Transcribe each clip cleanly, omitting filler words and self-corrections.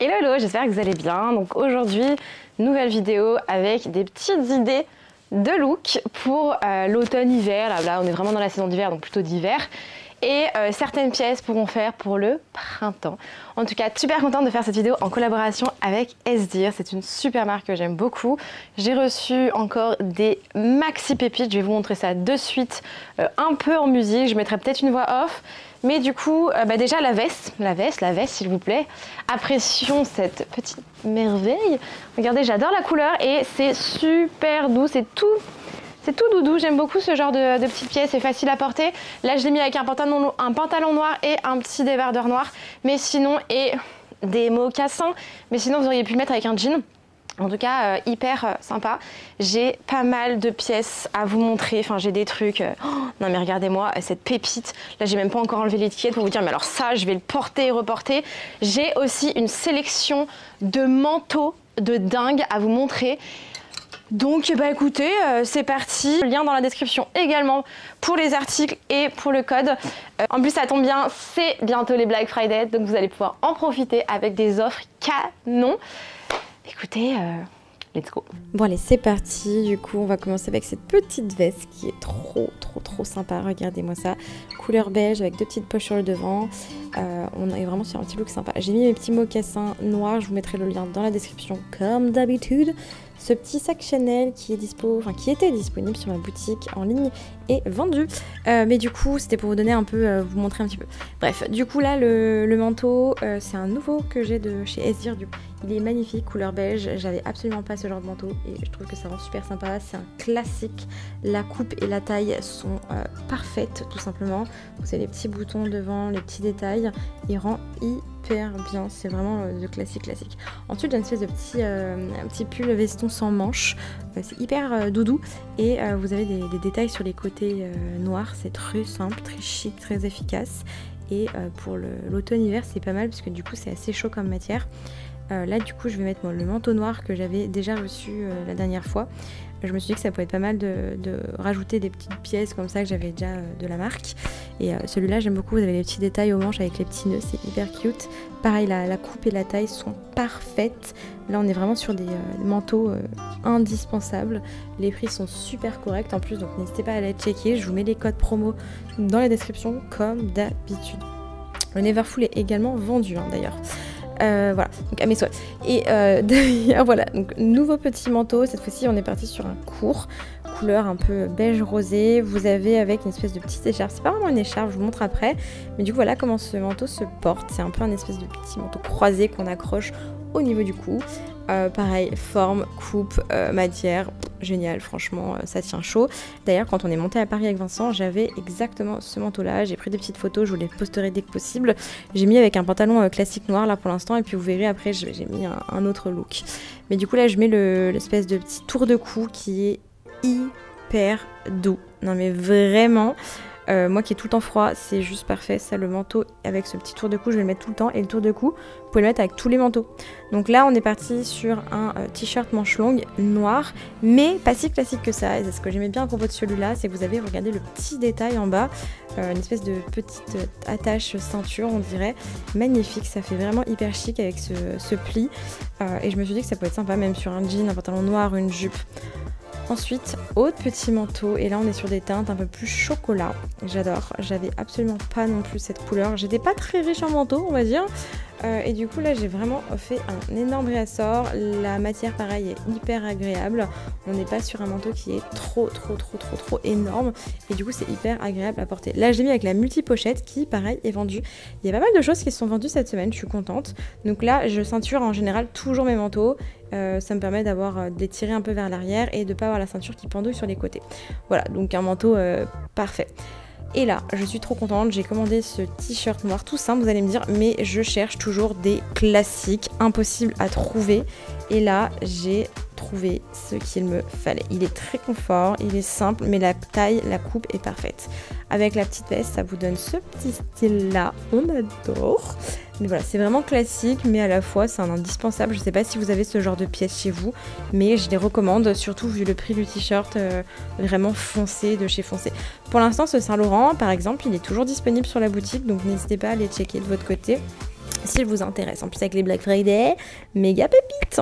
Hello, hello, j'espère que vous allez bien. Donc aujourd'hui, nouvelle vidéo avec des petites idées de look pour l'automne-hiver. Là, on est vraiment dans la saison d'hiver, donc plutôt d'hiver. Et certaines pièces pourront faire pour le printemps. En tout cas, super contente de faire cette vidéo en collaboration avec Esdir. C'est une super marque que j'aime beaucoup. J'ai reçu encore des maxi pépites. Je vais vous montrer ça de suite, un peu en musique. Je mettrai peut-être une voix off. Mais du coup, déjà la veste s'il vous plaît. Apprécions cette petite merveille. Regardez, j'adore la couleur et c'est super doux, c'est tout doudou. J'aime beaucoup ce genre de petites pièces, c'est facile à porter. Là, je l'ai mis avec un pantalon noir et un petit débardeur noir. Mais sinon, et des mocassins. Mais sinon, vous auriez pu le mettre avec un jean. En tout cas, hyper sympa. J'ai pas mal de pièces à vous montrer. Enfin, j'ai des trucs. Oh, non, mais regardez-moi cette pépite. Là, j'ai même pas encore enlevé l'étiquette pour vous dire, mais alors ça, je vais le porter et reporter. J'ai aussi une sélection de manteaux de dingue à vous montrer. Donc, bah écoutez, c'est parti. Le lien dans la description également pour les articles et pour le code. En plus, ça tombe bien, c'est bientôt les Black Friday. Donc, vous allez pouvoir en profiter avec des offres canon. Écoutez, let's go. Bon allez, c'est parti. Du coup, on va commencer avec cette petite veste qui est trop sympa. Regardez-moi ça. Couleur beige avec deux petites poches sur le devant. On est vraiment sur un petit look sympa. J'ai mis mes petits mocassins noirs. Je vous mettrai le lien dans la description comme d'habitude. Ce petit sac Chanel qui est qui était disponible sur ma boutique en ligne est vendu. Mais du coup, c'était pour vous donner un peu, vous montrer un petit peu. Bref, du coup là, le manteau, c'est un nouveau que j'ai de chez Esdir. Du coup, il est magnifique, couleur beige. J'avais absolument pas ce genre de manteau et je trouve que ça rend super sympa. C'est un classique. La coupe et la taille sont parfaites, tout simplement. Vous avez les petits boutons devant, les petits détails. Il rend hyper bien. C'est vraiment de classique. Ensuite, j'ai une espèce de petit pull veston sans manches. C'est hyper doudou et vous avez des détails sur les côtés noirs. C'est très simple, très chic, très efficace. Et pour l'automne-hiver, c'est pas mal parce que du coup, c'est assez chaud comme matière. Là, du coup, je vais mettre le manteau noir que j'avais déjà reçu la dernière fois. Je me suis dit que ça pouvait être pas mal de rajouter des petites pièces comme ça que j'avais déjà de la marque. Et celui-là, j'aime beaucoup. Vous avez les petits détails aux manches avec les petits nœuds, c'est hyper cute. Pareil, la coupe et la taille sont parfaites. Là, on est vraiment sur des manteaux indispensables. Les prix sont super corrects en plus, donc n'hésitez pas à aller checker. Je vous mets les codes promo dans la description comme d'habitude. Le Neverfull est également vendu d'ailleurs. Voilà, donc à mes souhaits. Et d'ailleurs, voilà, donc nouveau petit manteau. Cette fois-ci, on est parti sur un court, couleur un peu beige rosé. Vous avez avec une espèce de petite écharpe. C'est pas vraiment une écharpe, je vous montre après. Mais du coup, voilà comment ce manteau se porte. C'est un peu un espèce de petit manteau croisé qu'on accroche au niveau du cou. Pareil, forme, coupe, matière, génial, franchement, ça tient chaud. D'ailleurs, quand on est monté à Paris avec Vincent, j'avais exactement ce manteau-là. J'ai pris des petites photos, je vous les posterai dès que possible. J'ai mis avec un pantalon classique noir là pour l'instant, et puis vous verrez après, j'ai mis un autre look. Mais du coup, là, je mets l'espèce de petit tour de cou qui est hyper doux. Non mais vraiment... moi qui ai tout le temps froid, c'est juste parfait. Ça, le manteau avec ce petit tour de cou, je vais le mettre tout le temps. Et le tour de cou, vous pouvez le mettre avec tous les manteaux. Donc là, on est parti sur un t-shirt manche longue noir, mais pas si classique que ça. Et c'est ce que j'aimais bien à propos de celui-là, c'est que vous avez, regardez le petit détail en bas, une espèce de petite attache ceinture, on dirait. Magnifique, ça fait vraiment hyper chic avec ce pli. Et je me suis dit que ça peut être sympa, même sur un jean, un pantalon noir, une jupe. Ensuite, autre petit manteau, et là on est sur des teintes un peu plus chocolat. J'adore, j'avais absolument pas non plus cette couleur. J'étais pas très riche en manteau, on va dire. Et du coup là j'ai vraiment fait un énorme réassort. La matière pareil est hyper agréable. On n'est pas sur un manteau qui est trop énorme. Et du coup c'est hyper agréable à porter. Là j'ai mis avec la multi-pochette qui pareil est vendue. Il y a pas mal de choses qui se sont vendues cette semaine, je suis contente. Donc là je ceinture en général toujours mes manteaux. Ça me permet de les tirer un peu vers l'arrière et de ne pas avoir la ceinture qui pendouille sur les côtés. Voilà, donc un manteau parfait. Et là, je suis trop contente, j'ai commandé ce t-shirt noir tout simple, vous allez me dire, mais je cherche toujours des classiques impossibles à trouver. Et là, j'ai trouvé ce qu'il me fallait. Il est très confort, il est simple, mais la taille, la coupe est parfaite. Avec la petite veste, ça vous donne ce petit style-là, on adore. Mais voilà, c'est vraiment classique, mais à la fois, c'est un indispensable. Je ne sais pas si vous avez ce genre de pièces chez vous, mais je les recommande, surtout vu le prix du t-shirt vraiment foncé, de chez Foncé. Pour l'instant, ce Saint Laurent, par exemple, il est toujours disponible sur la boutique, donc n'hésitez pas à aller checker de votre côté. s'il vous intéresse. En plus avec les Black Friday, méga pépite.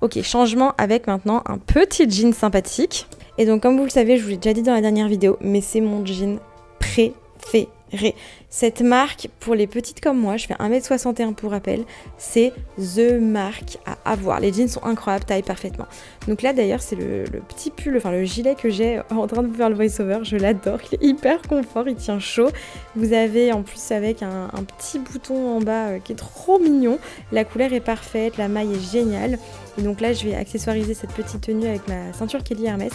Ok, changement avec maintenant un petit jean sympathique. Et donc comme vous le savez, je vous l'ai déjà dit dans la dernière vidéo, mais c'est mon jean préféré. Cette marque, pour les petites comme moi, je fais 1m61 pour rappel, c'est THE marque à avoir. Les jeans sont incroyables, taillent parfaitement. Donc là d'ailleurs c'est le petit pull, enfin le gilet que j'ai en train de vous faire le voice-over, je l'adore, il est hyper confort, il tient chaud. Vous avez en plus avec un petit bouton en bas qui est trop mignon, la couleur est parfaite, la maille est géniale. Et donc là je vais accessoiriser cette petite tenue avec ma ceinture Kelly Hermès.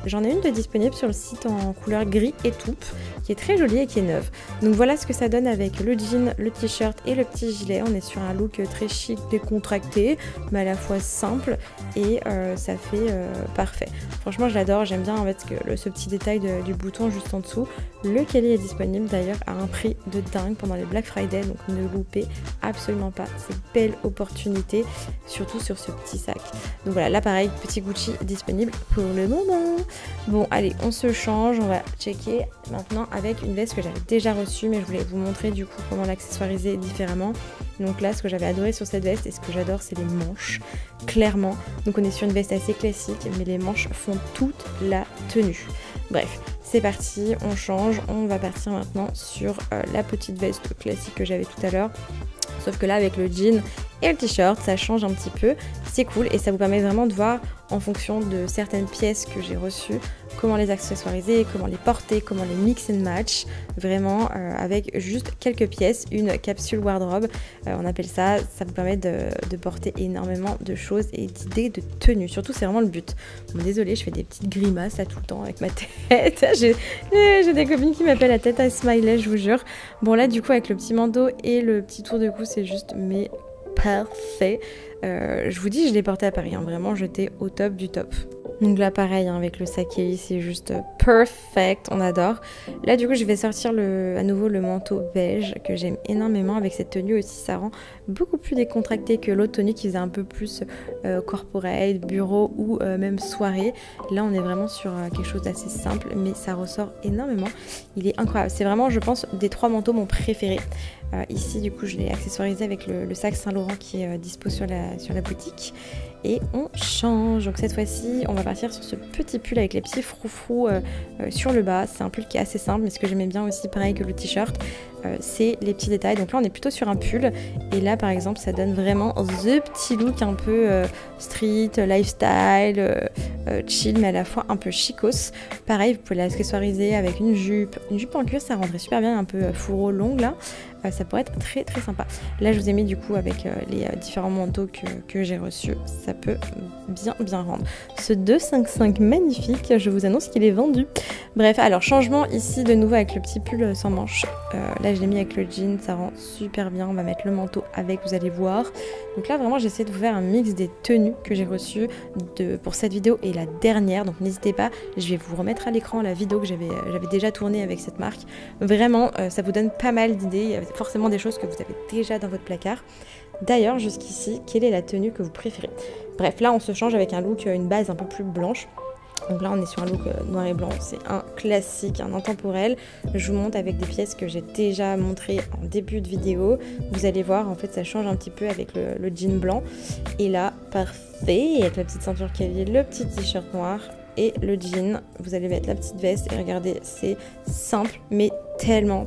J'en ai une de disponible sur le site en couleur gris et taupe, qui est très jolie et qui est neuve. Donc voilà ce que ça donne avec le jean, le t-shirt et le petit gilet. On est sur un look très chic, décontracté, mais à la fois simple et ça fait parfait. Franchement je l'adore, j'aime bien en fait ce petit détail du bouton juste en dessous. Le Kelly est disponible d'ailleurs à un prix de dingue pendant les Black Friday, donc ne loupez absolument pas cette belle opportunité, surtout sur ce petit sac. Donc voilà, là pareil, petit Gucci disponible pour le moment. Bon allez, on se change, on va checker maintenant avec une veste que j'avais déjà reçue, mais je voulais vous montrer du coup comment l'accessoiriser différemment. Donc là, ce que j'avais adoré sur cette veste et ce que j'adore, c'est les manches, clairement. Donc on est sur une veste assez classique, mais les manches font toute la tenue. Bref, c'est parti, on change, on va partir maintenant sur la petite veste classique que j'avais tout à l'heure. Sauf que là, avec le jean et le t-shirt, ça change un petit peu, c'est cool et ça vous permet vraiment de voir en fonction de certaines pièces que j'ai reçues, comment les accessoiriser, comment les porter, comment les mix and match, vraiment avec juste quelques pièces, une capsule wardrobe, on appelle ça, ça vous permet de porter énormément de choses et d'idées de tenue, surtout c'est vraiment le but. Bon, désolée, je fais des petites grimaces là tout le temps avec ma tête, j'ai des copines qui m'appellent la tête à smiley, je vous jure. Bon là du coup avec le petit manteau et le petit tour de cou, c'est juste mais parfait. Je vous dis, je l'ai porté à Paris, hein, vraiment j'étais au top du top. Donc là pareil, hein, avec le sac Kelly, c'est juste perfect, on adore. Là du coup je vais sortir à nouveau le manteau beige que j'aime énormément. Avec cette tenue aussi, ça rend beaucoup plus décontracté que l'autre tenue qui faisait un peu plus corporate, bureau ou même soirée. Là on est vraiment sur quelque chose d'assez simple, mais ça ressort énormément. Il est incroyable, c'est vraiment je pense des trois manteaux mon préféré. Ici du coup je l'ai accessoirisé avec le sac Saint-Laurent qui est dispo sur la boutique. Et on change, donc cette fois-ci on va partir sur ce petit pull avec les petits froufrous sur le bas. C'est un pull qui est assez simple, mais ce que j'aimais bien aussi pareil que le t-shirt, c'est les petits détails. Donc là on est plutôt sur un pull et là par exemple ça donne vraiment the petit look un peu street, lifestyle, chill, mais à la fois un peu chicos. Pareil, vous pouvez l'accessoiriser avec une jupe en cuir, ça rendrait super bien, un peu fourreau longue là. Ça pourrait être très très sympa. Là je vous ai mis du coup avec les différents manteaux que j'ai reçus, ça peut bien rendre. Ce 255 magnifique, je vous annonce qu'il est vendu. Bref, alors changement ici de nouveau avec le petit pull sans manches. Là je l'ai mis avec le jean, ça rend super bien. On va mettre le manteau avec, vous allez voir. Donc là vraiment j'essaie de vous faire un mix des tenues que j'ai reçues pour cette vidéo et la dernière. Donc n'hésitez pas, je vais vous remettre à l'écran la vidéo que j'avais déjà tournée avec cette marque. Vraiment ça vous donne pas mal d'idées, forcément des choses que vous avez déjà dans votre placard. D'ailleurs jusqu'ici, quelle est la tenue que vous préférez? Bref, là on se change avec un look, une base un peu plus blanche. Donc là on est sur un look noir et blanc, c'est un classique, un intemporel. Je vous montre avec des pièces que j'ai déjà montrées en début de vidéo. Vous allez voir, en fait ça change un petit peu avec le jean blanc. Et là, parfait, avec la petite ceinture Kelly, le petit t-shirt noir et le jean. Vous allez mettre la petite veste et regardez, c'est simple mais tellement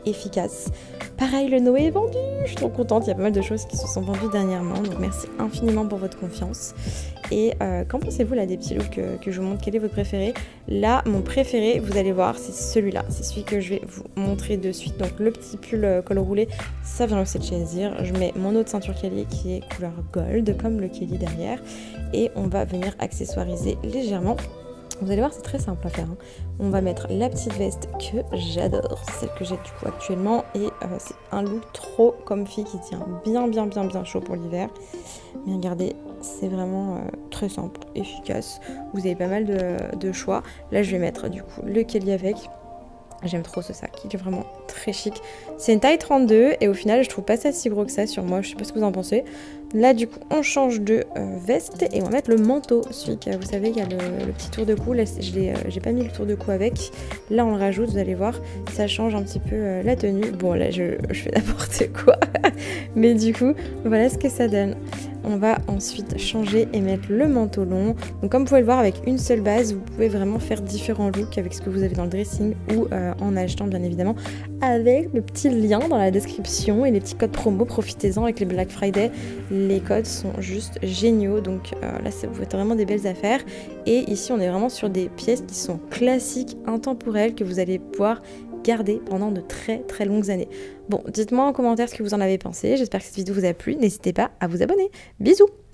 efficace. Pareil, le Noé est vendu, je suis trop contente, il y a pas mal de choses qui se sont vendues dernièrement, donc merci infiniment pour votre confiance. Et qu'en pensez-vous là des petits looks que je vous montre? Quel est votre préféré? Là, mon préféré, vous allez voir, c'est celui-là, c'est celui que je vais vous montrer de suite. Donc le petit pull col roulé, ça vient aussi de chez Zir. Je mets mon autre ceinture Kelly qui est couleur gold, comme le Kelly derrière, et on va venir accessoiriser légèrement. Vous allez voir, c'est très simple à faire, hein. On va mettre la petite veste que j'adore, c'est celle que j'ai du coup actuellement, et c'est un look trop comfy qui tient bien chaud pour l'hiver. Mais regardez, c'est vraiment très simple, efficace. Vous avez pas mal de choix. Là, je vais mettre du coup le Kelly avec. J'aime trop ce sac, il est vraiment très chic. C'est une taille 32 et au final je trouve pas ça si gros que ça sur moi, je sais pas ce que vous en pensez. Là du coup on change de veste et on va mettre le manteau. Celui que vous savez il y a le petit tour de cou, là j'ai pas mis le tour de cou avec. Là on le rajoute, vous allez voir, ça change un petit peu la tenue. Bon là je fais n'importe quoi, mais du coup voilà ce que ça donne. On va ensuite changer et mettre le manteau long. Donc comme vous pouvez le voir, avec une seule base, vous pouvez vraiment faire différents looks avec ce que vous avez dans le dressing ou en achetant bien évidemment avec le petit lien dans la description et les petits codes promo. Profitez-en avec les Black Friday. Les codes sont juste géniaux. Donc là, ça vous fait vraiment des belles affaires. Et ici, on est vraiment sur des pièces qui sont classiques, intemporelles, que vous allez pouvoir garder pendant de très longues années. Bon, dites-moi en commentaire ce que vous en avez pensé. J'espère que cette vidéo vous a plu. N'hésitez pas à vous abonner. Bisous!